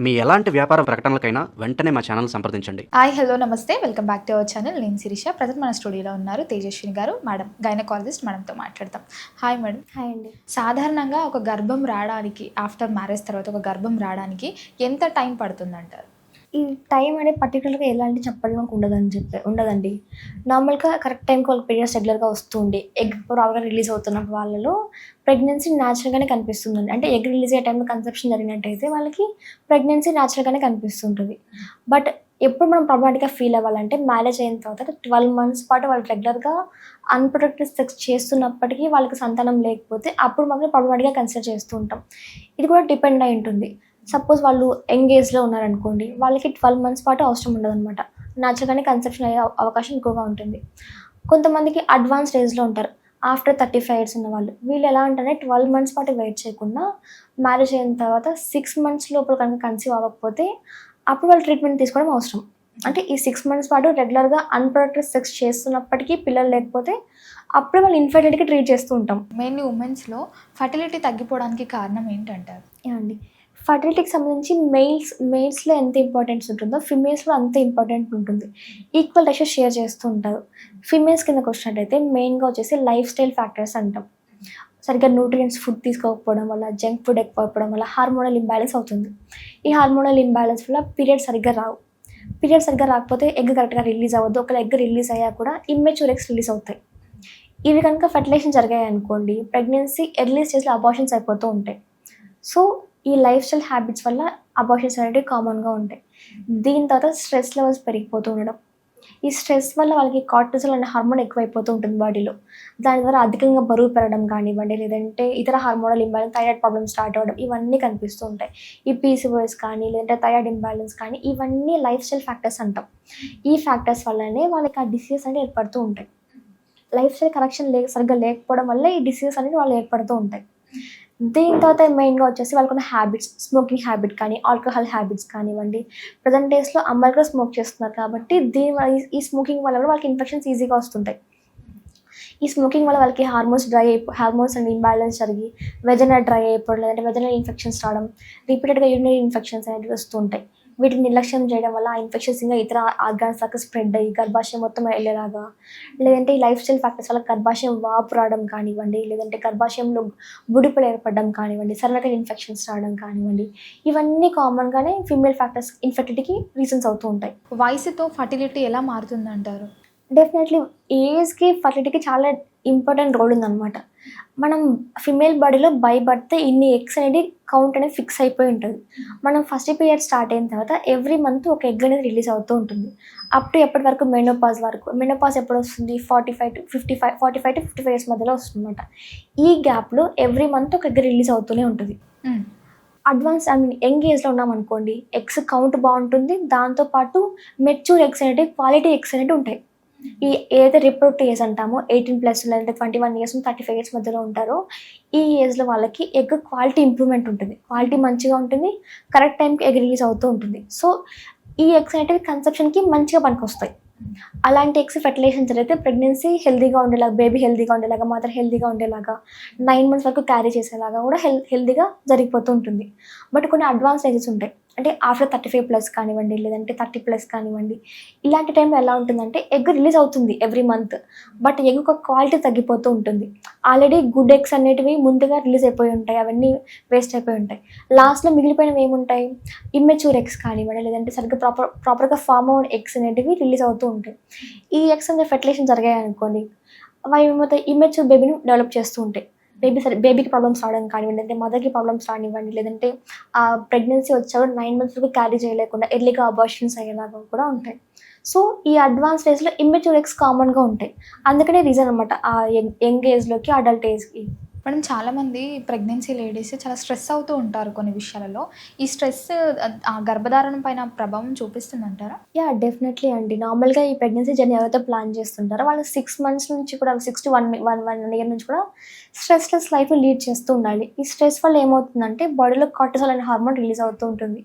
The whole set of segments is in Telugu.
మీ ఎలాంటి వ్యాపార ప్రకటనలకైనా వెంటనే మా ఛానల్ సంప్రదించండి. హాయ్ హలో నమస్తే, welcome back to our channel. నేను శిరీష. ప్రజెంట్ మన స్టూడియోలో ఉన్నారు తేజస్విని గారు, మేడం గైనకాలజిస్ట్. మేడంతో మాట్లాడతాం. Hi madam. హాయ్ అండి. సాధారణంగా ఒక గర్భం రావడానికి, ఆఫ్టర్ మ్యారేజ్ తర్వాత ఒక గర్భం రావడానికి ఎంత టైం పడుతుందంటారు? ఈ టైం అనేది పర్టికులర్గా ఎలాంటి చెప్పడానికి ఉండదండి. నార్మల్గా కరెక్ట్ టైంకి వాళ్ళకి పీరియడ్స్ రెగ్యులర్గా వస్తుండే ఎగ్ ప్రాపర్గా రిలీజ్ అవుతున్న వాళ్ళలో ప్రెగ్నెన్సీ న్యాచురల్గానే కనిపిస్తుందండి. అంటే ఎగ్ రిలీజ్ అయ్యే టైంలో కన్సెప్షన్ జరిగినట్టయితే వాళ్ళకి ప్రెగ్నెన్సీ న్యాచురల్గానే కనిపిస్తుంటుంది. బట్ ఎప్పుడు మనం ప్రాబ్లమాటిక్గా ఫీల్ అవ్వాలంటే మ్యారేజ్ అయిన తర్వాత 12 months పాటు వాళ్ళు రెగ్యులర్గా అన్‌ప్రొటెక్టెడ్ సెక్స్ చేస్తున్నప్పటికీ వాళ్ళకి సంతానం లేకపోతే అప్పుడు మాత్రం ప్రాబ్లమాటిక్గా కన్సిడర్ చేస్తూ ఉంటాం. ఇది కూడా డిపెండ్ అయి ఉంటుంది. సపోజ్ వాళ్ళు యంగ్ ఏజ్లో ఉన్నారనుకోండి, వాళ్ళకి 12 months పాటు అవసరం ఉండదన్నమాట. న్యాచురల్గానే కన్సెప్షన్ అయ్యే అవకాశం ఎక్కువగా ఉంటుంది. కొంతమందికి అడ్వాన్స్డ్ ఏజ్లో ఉంటారు, ఆఫ్టర్ 35 years ఉన్న వాళ్ళు. వీళ్ళు ఎలా అంటే 12 months పాటు వెయిట్ చేయకుండా మ్యారేజ్ అయిన తర్వాత 6 months లోపల కనుక కన్సీవ్ అవ్వకపోతే అప్పుడు వాళ్ళు ట్రీట్మెంట్ తీసుకోవడం అవసరం. అంటే ఈ 6 months పాటు రెగ్యులర్గా అన్‌ప్రొటెక్టెడ్ సెక్స్ చేస్తున్నప్పటికీ పిల్లలు లేకపోతే అప్పుడే వాళ్ళు ఇన్ఫర్టిలిటీకి ట్రీట్ చేస్తూ ఉంటాం. మెయిన్లీ ఉమెన్స్లో ఫర్టిలిటీ తగ్గిపోవడానికి కారణం ఏంటంటారు? అండి, ఫర్టిలిటీకి సంబంధించి మెయిల్స్లో ఎంత ఇంపార్టెన్స్ ఉంటుందో ఫిమేల్స్లో అంతే ఇంపార్టెంట్ ఉంటుంది. ఈక్వల్ రేషియో షేర్ చేస్తూ ఉంటారు. ఫిమేల్స్ కిందకి వచ్చినట్టయితే మెయిన్గా వచ్చేసి లైఫ్ స్టైల్ ఫ్యాక్టర్స్ అంటాం. సరిగ్గా న్యూట్రియంట్స్ ఫుడ్ తీసుకోకపోవడం వల్ల, జంక్ ఫుడ్ ఎక్కువ అయిపోవడం వల్ల హార్మోనల్ ఇంబ్యాలెన్స్ అవుతుంది. ఈ హార్మోనల్ ఇంబ్యాలెన్స్ వల్ల పీరియడ్స్ సరిగ్గా రావు. పీరియడ్స్ సరిగ్గా రాకపోతే ఎగ్ కరెక్ట్గా రిలీజ్ అవ్వదు. ఒకవేళ ఎగ్ రిలీజ్ అయ్యా కూడా ఇమ్మెచ్యూర్ ఎగ్స్ రిలీజ్ అవుతాయి. ఇవి కనుక ఫర్టిలైజేషన్ జరిగాయి అనుకోండి, ప్రెగ్నెన్సీ ఎర్లీ స్టేజ్లో అబార్షన్స్ అయిపోతూ ఉంటాయి. సో ఈ లైఫ్ స్టైల్ హ్యాబిట్స్ వల్ల అబార్షన్స్ అనేవి కామన్గా ఉంటాయి. దీని తర్వాత స్ట్రెస్ లెవెల్స్ పెరిగిపోతూ ఉండడం. ఈ స్ట్రెస్ వల్ల వాళ్ళకి కార్టిజాల్ అనే హార్మోన్ ఎక్కువైపోతూ ఉంటుంది బాడీలో. దాని ద్వారా అధికంగా బరువు పెరగడం కానివ్వండి, లేదంటే ఇతర hormonal imbalance, thyroid problems start అవ్వడం, ఇవన్నీ కనిపిస్తూ ఉంటాయి. ఈ పీసీఓఎస్ కానీ, లేదంటే థైరాయిడ్ ఇంబ్యాలెన్స్ కానీ, ఇవన్నీ లైఫ్ స్టైల్ ఫ్యాక్టర్స్ అంటాం. ఈ ఫ్యాక్టర్స్ వల్లనే వాళ్ళకి ఆ డిసీజెస్ అనేవి ఏర్పడుతూ ఉంటాయి. లైఫ్ స్టైల్ కరెక్షన్ సరిగ్గా లేకపోవడం వల్ల ఈ డిసీజెస్ అనేవి వాళ్ళు ఏర్పడుతూ ఉంటాయి. దీని తర్వాత మెయిన్గా వచ్చేసి వాళ్ళకున్న హ్యాబిట్స్, స్మోకింగ్ హ్యాబిట్ కానీ, ఆల్కహాల్ హ్యాబిట్స్ కానివ్వండి. ప్రజెంట్ డేస్లో అమ్మాయిలు కూడా స్మోక్ చేస్తున్నారు కాబట్టి ఈ స్మోకింగ్ వల్ల కూడా వాళ్ళకి ఇన్ఫెక్షన్స్ ఈజీగా వస్తుంటాయి. ఈ స్మోకింగ్ వల్ల వాళ్ళకి హార్మోన్స్ అండ్ ఇంబ్యాలెన్స్ జరిగి వెజైనా డ్రై అయిపోవడం, లేదంటే వెజైనల్ ఇన్ఫెక్షన్స్ రావడం, రిపీటెడ్గా యూరినరీ ఇన్ఫెక్షన్స్ అనేవి వస్తూ ఉంటాయి. వీటిని నిర్లక్ష్యం చేయడం వల్ల ఆ ఇన్ఫెక్షన్స్ ఇంకా ఇతర ఆర్గాన్స్ దాకా స్ప్రెడ్ అయ్యి గర్భాశయం మొత్తం వెళ్ళేలాగా, లేదంటే ఈ లైఫ్ స్టైల్ ఫ్యాక్టర్స్ వల్ల గర్భాశయం వాపు రావడం కానివ్వండి, లేదంటే గర్భాశయంలో బుడిపలు ఏర్పడడం కానివ్వండి, సర్వైకల్ ఇన్ఫెక్షన్స్ రావడం కానివ్వండి, ఇవన్నీ కామన్గానే ఫీమేల్ ఫ్యాక్టర్స్ ఇన్ఫర్టిలిటీకి రీజన్స్ అవుతూ ఉంటాయి. వయసుతో ఫర్టిలిటీ ఎలా మారుతుందంటారు? డెఫినెట్లీ ఏజ్కి ఫర్టిలిటీకి చాలా ఇంపార్టెంట్ రోల్ ఉందన్నమాట. మనం ఫిమేల్ బాడీలో బై బర్త్ ఇన్ని ఎగ్స్ అనేది కౌంట్ అనేది ఫిక్స్ అయిపోయి ఉంటుంది. మనం ఫస్ట్ పీరియడ్ స్టార్ట్ అయిన తర్వాత ఎవ్రీ మంత్ ఒక ఎగ్ అనేది రిలీజ్ అవుతూ ఉంటుంది. అప్ టు ఎప్పటి వరకు మెనోపాజ్ ఎప్పుడు వస్తుంది? 45 to 55 years మధ్యలో వస్తుంది అనమాట. ఈ గ్యాప్లో ఎవ్రీ మంత్ ఒక ఎగ్ రిలీజ్ అవుతూనే ఉంటుంది. యంగ్ ఏజ్లో ఉన్నామనుకోండి, ఎగ్స్ కౌంట్ బాగుంటుంది. దాంతోపాటు మెచ్యూర్ ఎగ్స్ అనేవి, క్వాలిటీ ఎగ్స్ అనేవి ఉంటాయి. ఈ ఏదైతే రిప్రొడక్టివ్ ఏజ్ అంటామో 18+ లేదంటే 21 years 35 years మధ్యలో ఉంటారో, ఈ ఏజ్లో వాళ్ళకి ఎగ్ క్వాలిటీ ఇంప్రూవ్మెంట్ ఉంటుంది. క్వాలిటీ మంచిగా ఉంటుంది, కరెక్ట్ టైంకి ఎగ్ రిలీజ్ అవుతూ ఉంటుంది. సో ఈ ఎగ్స్ అనేవి కన్సెప్షన్కి మంచిగా పనికొస్తాయి. అలాంటి ఎగ్స్ ఫెర్టిలైజేషన్ జరిగితే ప్రెగ్నెన్సీ హెల్దీగా ఉండేలాగా, బేబీ హెల్దీగా ఉండేలాగా, మదర్ హెల్దీగా ఉండేలాగా, 9 months వరకు క్యారీ చేసేలాగా కూడా హెల్దీగా జరిగిపోతూ ఉంటుంది. బట్ కొన్ని అడ్వాన్స్ ఏజెస్ ఉంటాయి. అంటే ఆఫ్టర్ 35+ కానివ్వండి, లేదంటే 30+ కానివ్వండి, ఇలాంటి టైంలో ఎలా ఉంటుందంటే ఎగ్ రిలీజ్ అవుతుంది ఎవ్రీ మంత్, బట్ ఎగ్ ఒక క్వాలిటీ తగ్గిపోతూ ఉంటుంది. ఆల్రెడీ గుడ్ ఎగ్స్ అనేటివి ముందుగా రిలీజ్ అయిపోయి ఉంటాయి, అవన్నీ వేస్ట్ అయిపోయి ఉంటాయి. లాస్ట్లో మిగిలిపోయినవి ఏముంటాయి? ఇమ్మెచ్యూర్ ఎగ్స్ కానివ్వండి, లేదంటే సరిగ్గా ప్రాపర్గా ఫామ్ అయిన ఎగ్స్ అనేటివి రిలీజ్ అవుతూ ఉంటాయి. ఈ ఎగ్స్ అనేది ఫెర్టిలైజేషన్ జరిగాయి అనుకోండి, అవి ఏమవుతాయి? ఇమ్మెచ్యూర్ బేబీని డెవలప్ చేస్తూ ఉంటాయి. బేబీకి ప్రాబ్లమ్స్ రావడం కానివ్వండి, అంటే మదర్కి ప్రాబ్లమ్స్ రానివ్వండి, లేదంటే ఆ ప్రెగ్నెన్సీ వచ్చాక 9 months వరకు క్యారీ చేయలేకుండా ఎర్లీగా అబార్షన్స్ అయ్యేలాగా కూడా ఉంటాయి. సో ఈ అడ్వాన్స్ ఏజ్లో ఇమ్మెచ్యూర్ ఎగ్స్ కామన్గా ఉంటాయి. అందుకనే రీజన్ అనమాట ఆ యంగ్ ఏజ్లోకి, అడల్ట్ ఏజ్కి. మేడం, చాలామంది ప్రెగ్నెన్సీ లేడీస్ చాలా స్ట్రెస్ అవుతూ ఉంటారు కొన్ని విషయాలలో. ఈ స్ట్రెస్ ఆ గర్భధారణ పైన ప్రభావం చూపిస్తుందంటారా? డెఫినెట్లీ అండి. నార్మల్గా ఈ ప్రెగ్నెన్సీ జర్నీ ఎవరైతే ప్లాన్ చేస్తుంటారో వాళ్ళు 6 months నుంచి కూడా, 6 to 1 year నుంచి కూడా స్ట్రెస్లెస్ లైఫ్ని లీడ్ చేస్తూ ఉండాలి. ఈ స్ట్రెస్ వల్ల ఏమవుతుందంటే బాడీలో కార్టిజాల్ అనే హార్మోన్ రిలీజ్ అవుతూ ఉంటుంది.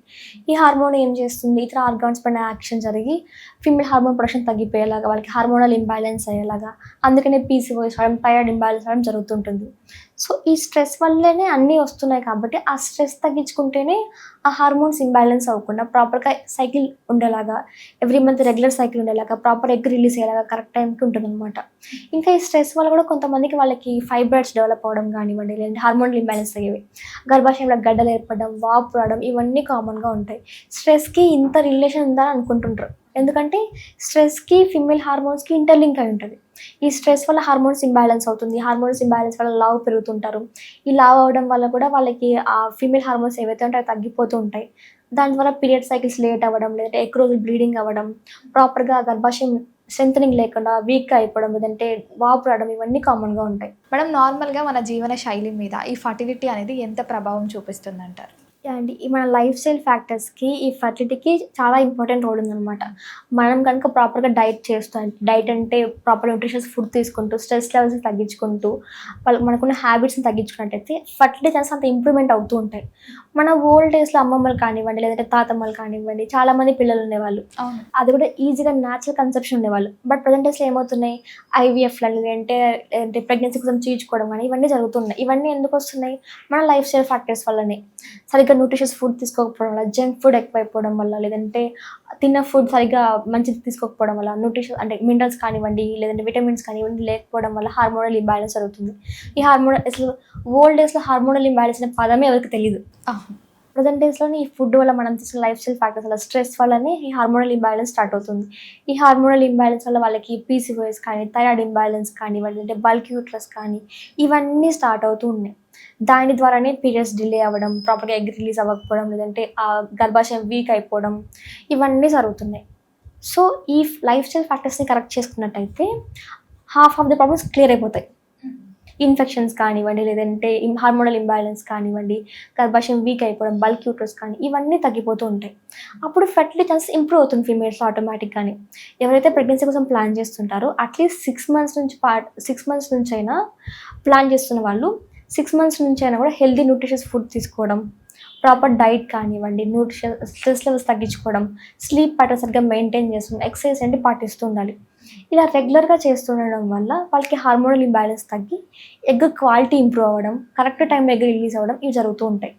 ఈ హార్మోన్ ఏం చేస్తుంది? ఇతర ఆర్గాన్స్ పైన యాక్షన్ జరిగి ఫీమేల్ హార్మోన్ ప్రొడక్షన్ తగ్గిపోయేలాగా, వాళ్ళకి హార్మోనల్ ఇంబ్యాలెన్స్ అయ్యేలాగా, అందుకనే పీసీఓఎస్ రావడం, థైరాయిడ్ ఇంబ్యాలెన్స్ రావడం జరుగుతుంటుంది. సో ఈ స్ట్రెస్ వల్లనే అన్నీ వస్తున్నాయి కాబట్టి ఆ స్ట్రెస్ తగ్గించుకుంటేనే ఆ హార్మోన్స్ ఇంబ్యాలెన్స్ అవ్వకుండా ప్రాపర్గా సైకిల్ ఉండేలాగా, ఎవ్రీ మంత్ రెగ్యులర్ సైకిల్ ఉండేలాగా, ప్రాపర్ ఎగ్ రిలీజ్ అయ్యేలాగా కరెక్ట్ టైంకి ఉంటుందన్నమాట. ఇంకా ఈ స్ట్రెస్ వల్ల కూడా కొంతమందికి వాళ్ళకి ఫైబ్రాయిడ్స్ డెవలప్ అవ్వడం కానివ్వండి, లేదంటే హార్మోనల్ ఇంబ్యాలెన్స్ అయ్యేవి, గర్భాశయంలో గడ్డలు ఏర్పడడం, వాపు రావడం, ఇవన్నీ కామన్గా ఉంటాయి. స్ట్రెస్కి ఇంత రిలేషన్ ఉందా అని అనుకుంటుంటారు. ఎందుకంటే స్ట్రెస్కి ఫిమేల్ హార్మోన్స్కి ఇంటర్లింక్ అయి ఉంటుంది. ఈ స్ట్రెస్ వల్ల హార్మోన్స్ ఇంబ్యాలెన్స్ అవుతుంది. హార్మోన్స్ ఇంబ్యాలెన్స్ వల్ల లావు పెరుగుతుంటారు. ఈ లావు అవడం వల్ల కూడా వాళ్ళకి ఆ ఫీమేల్ హార్మోన్స్ ఏవైతే ఉంటాయో అవి తగ్గిపోతూ ఉంటాయి. దాని ద్వారా పీరియడ్ సైకిల్స్ లేట్ అవ్వడం, లేదంటే ఎక్కువ రోజులు బ్లీడింగ్ అవ్వడం, ప్రాపర్గా గర్భాశయం స్ట్రెంథనింగ్ లేకుండా వీక్గా అయిపోవడం, లేదంటే వాపు రావడం, ఇవన్నీ కామన్గా ఉంటాయి. మేడం, నార్మల్గా మన జీవన శైలి మీద ఈ ఫర్టిలిటీ అనేది ఎంత ప్రభావం చూపిస్తుంది అంటారు? అండి ఈ మన లైఫ్ స్టైల్ ఫ్యాక్టర్స్కి ఈ ఫర్టిలిటీకి చాలా ఇంపార్టెంట్ రోల్ ఉందన్నమాట. మనం కనుక ప్రాపర్గా డైట్ చేస్తాం, డైట్ అంటే ప్రాపర్ న్యూట్రిషన్స్ ఫుడ్ తీసుకుంటూ, స్ట్రెస్ లెవెల్స్ని తగ్గించుకుంటూ, మనకున్న హ్యాబిట్స్ని తగ్గించుకున్నట్టయితే ఫర్టిలిటీ ఛాన్స్ అంత ఇంప్రూవ్మెంట్ అవుతూ ఉంటాయి. మన ఓల్డ్ డేస్లో అమ్మమ్మలు కానివ్వండి, లేదంటే తాతమ్మలు కానివ్వండి, చాలామంది పిల్లలు ఉండేవాళ్ళు. అవును. అది కూడా ఈజీగా న్యాచురల్ కన్సెప్షన్ ఉండేవాళ్ళు. బట్ ప్రజెంట్ డేస్లో ఏమవుతున్నాయి, ఐవీఎఫ్లు లేదంటే ప్రెగ్నెన్సీ కోసం చేయించుకోవడం కానీ ఇవన్నీ జరుగుతున్నాయి. ఇవన్నీ ఎందుకు వస్తున్నాయి? మన లైఫ్ స్టైల్ ఫ్యాక్టర్స్ వల్లనే. సరిగ్గా న్యూట్రిషియస్ ఫుడ్ తీసుకోకపోవడం వల్ల, జంక్ ఫుడ్ ఎక్కువైపోవడం వల్ల, లేదంటే తిన్న ఫుడ్ సరిగ్గా మంచిది తీసుకోకపోవడం వల్ల, న్యూట్రిషన్ అంటే మినరల్స్ కానివ్వండి, లేదంటే విటమిన్స్ కానివ్వండి లేకపోవడం వల్ల హార్మోనల్ ఇంబ్యాలెన్స్ జరుగుతుంది. ఈ హార్మోనల్ అసలు ఓల్డ్ డేస్లో హార్మోనల్ ఇంబ్యాలెన్స్ అనే పదమే ఎవరికి తెలియదు. ప్రజెంట్ డేస్లోనే ఈ ఫుడ్ వల్ల మనం తీసుకున్న లైఫ్ స్టైల్ ఫ్యాక్టర్స్ వల్ల, స్ట్రెస్ వల్లనే ఈ హార్మోనల్ ఇంబ్యాలెన్స్ స్టార్ట్ అవుతుంది. ఈ హార్మోనల్ ఇంబ్యాలెన్స్ వల్ల వాళ్ళకి పీసీఓఎస్ కానీ, థైరాయిడ్ ఇంబ్యాలెన్స్ కానివ్వండి, అంటే బల్క్ యూట్రస్ కానీ ఇవన్నీ స్టార్ట్ అవుతూ ఉన్నాయి. దాని ద్వారానే పీరియడ్స్ డిలే అవ్వడం, ప్రాపర్గా ఎగ్ రిలీజ్ అవ్వకపోవడం, లేదంటే ఆ గర్భాశయం వీక్ అయిపోవడం, ఇవన్నీ జరుగుతున్నాయి. సో ఈ లైఫ్ స్టైల్ ఫ్యాక్టర్స్ని కరెక్ట్ చేసుకున్నట్టయితే half of the problems clear అయిపోతాయి. ఇన్ఫెక్షన్స్ కానివ్వండి, లేదంటే హార్మోనల్ ఇంబ్యాలెన్స్ కానివ్వండి, గర్భాశయం వీక్ అయిపోవడం, బల్క్ యూట్రస్ కానీ ఇవన్నీ తగ్గిపోతూ ఉంటాయి. అప్పుడు ఫెర్టిలిటీ ఛాన్సెస్ ఇంప్రూవ్ అవుతుంది ఫీమేల్స్ ఆటోమేటిక్గానే. ఎవరైతే ప్రెగ్నెన్సీ కోసం ప్లాన్ చేస్తుంటారో అట్లీస్ట్ 6 మంత్స్ నుంచి అయినా ప్లాన్ చేస్తున్న వాళ్ళు 6 మంత్స్ నుంచి అయినా కూడా హెల్దీ న్యూట్రిషియస్ ఫుడ్ తీసుకోవడం, ప్రాపర్ డైట్ కానివ్వండి, స్ట్రెస్ లెవెల్స్ తగ్గించుకోవడం, స్లీప్ ప్యాటర్న్ సరిగ్గా మెయింటైన్ చేస్తుండడం, ఎక్సర్సైజ్ అంటే పాటిస్తూ ఉండాలి. ఇలా రెగ్యులర్గా చేస్తుండడం వల్ల వాళ్ళకి హార్మోనల్ ఇంబ్యాలెన్స్ తగ్గి ఎగ్ క్వాలిటీ ఇంప్రూవ్ అవ్వడం, కరెక్ట్ టైంలో ఎగ్ రిలీజ్ అవ్వడం ఇవి జరుగుతూ ఉంటాయి.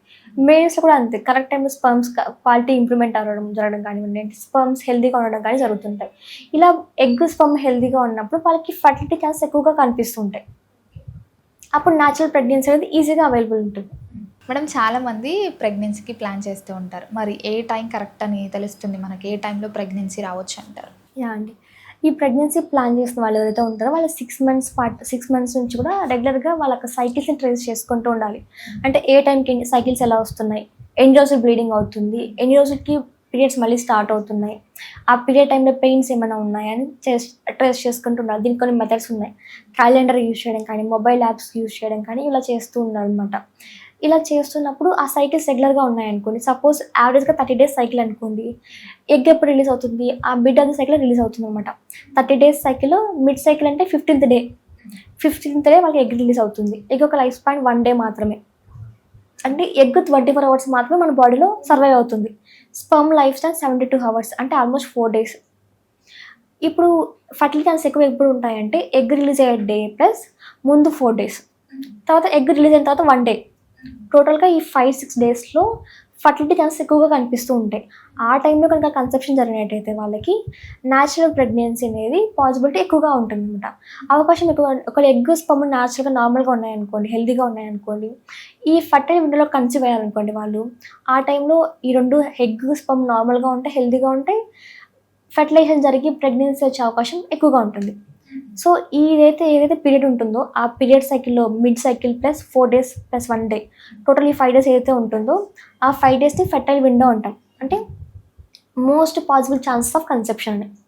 మేల్స్లో కూడా అంతే, కరెక్ట్ టైంలో స్పర్మ్స్ క్వాలిటీ ఇంప్రూవ్మెంట్ జరగడం కానివ్వండి, స్పర్మ్స్ హెల్దీగా ఉండడం కానీ జరుగుతుంటాయి. ఇలా ఎగ్ స్పర్మ్ హెల్దీగా ఉన్నప్పుడు వాళ్ళకి ఫర్టిలిటీ ఛాన్స్ ఎక్కువగా కనిపిస్తుంటాయి. అప్పుడు న్యాచురల్ ప్రెగ్నెన్సీ అనేది ఈజీగా అవైలబుల్ ఉంటుంది. మేడం, చాలామంది ప్రెగ్నెన్సీకి ప్లాన్ చేస్తూ ఉంటారు. మరి ఏ టైం కరెక్ట్ అని తెలుస్తుంది మనకి? ఏ టైంలో ప్రెగ్నెన్సీ రావచ్చు అంటారు? అండి ఈ ప్రెగ్నెన్సీ ప్లాన్ చేసిన వాళ్ళు ఎవరైతే ఉంటారో వాళ్ళు 6 మంత్స్ నుంచి కూడా రెగ్యులర్గా వాళ్ళ సైకిల్స్ని ట్రేస్ చేసుకుంటూ ఉండాలి. అంటే ఏ టైంకి సైకిల్స్ ఎలా వస్తున్నాయి, ఎన్ని రోజులు బ్లీడింగ్ అవుతుంది, ఎన్ని రోజులకి పీరియడ్స్ మళ్ళీ స్టార్ట్ అవుతున్నాయి, ఆ పీరియడ్ టైంలో పెయిన్స్ ఏమైనా ఉన్నాయని ట్రేస్ చేసుకుంటూ ఉండాలి. దీనికి కొన్ని మెథడ్స్ ఉన్నాయి. క్యాలెండర్ యూజ్ చేయడం కానీ, మొబైల్ యాప్స్ యూజ్ చేయడం కానీ ఇలా చేస్తూ ఉండాలన్నమాట. ఇలా చేస్తున్నప్పుడు ఆ సైకిల్స్ రెగ్యులర్గా ఉన్నాయనుకోండి, సపోజ్ యావరేజ్గా 30 days సైకిల్ అనుకోండి, ఎగ్ ఎప్పుడు రిలీజ్ అవుతుంది, ఆ mid of the cycle release అవుతుంది అనమాట. 30 days సైకిల్, మిడ్ సైకిల్ అంటే 15th డే వాళ్ళకి ఎగ్ రిలీజ్ అవుతుంది. ఎగ్ ఒక లైఫ్ స్పాన్ 1 day మాత్రమే. అంటే ఎగ్ 24 hours మాత్రమే మన బాడీలో సర్వైవ్ అవుతుంది. స్పర్మ్ లైఫ్ స్పాన్ 72 hours, అంటే ఆల్మోస్ట్ 4 days. ఇప్పుడు ఫర్టిలిటీ ఛాన్స్ ఎక్కువ ఎప్పుడు ఉంటాయంటే ఎగ్ రిలీజ్ అయ్యే డే ప్లస్ ముందు 4 days, తర్వాత ఎగ్ రిలీజ్ అయిన తర్వాత 1 day. టోటల్గా ఈ 5-6 daysలో ఫర్టిలిటీ ఛాన్సెస్ ఎక్కువగా కనిపిస్తూ ఉంటాయి. ఆ టైంలో కనుక కన్సెప్షన్ జరిగినట్టయితే వాళ్ళకి న్యాచురల్ ప్రెగ్నెన్సీ అనేది పాసిబిలిటీ ఎక్కువగా ఉంటుంది అనమాట. అవకాశం ఎక్కువ. ఒకవేళ ఎగ్ స్పర్మ్ న్యాచురల్గా నార్మల్గా ఉన్నాయనుకోండి, హెల్దీగా ఉన్నాయనుకోండి, ఈ ఫర్టైల్ విండోలో కన్సీవ్ అయ్యారనుకోండి వాళ్ళు, ఆ టైంలో ఈ 2 ఎగ్ స్పర్మ్ నార్మల్గా ఉంటే, హెల్దీగా ఉంటే ఫెర్టిలైజేషన్ జరిగి ప్రెగ్నెన్సీ వచ్చే అవకాశం ఎక్కువగా ఉంటుంది. సో ఏదైతే పీరియడ్ ఉంటుందో ఆ పీరియడ్ సైకిల్లో mid cycle plus 4 days plus 1 day, total ఈ 5 days ఏదైతే ఉంటుందో ఆ 5 daysని ఫెర్టైల్ విండో అంటాం. అంటే most possible chances of conception.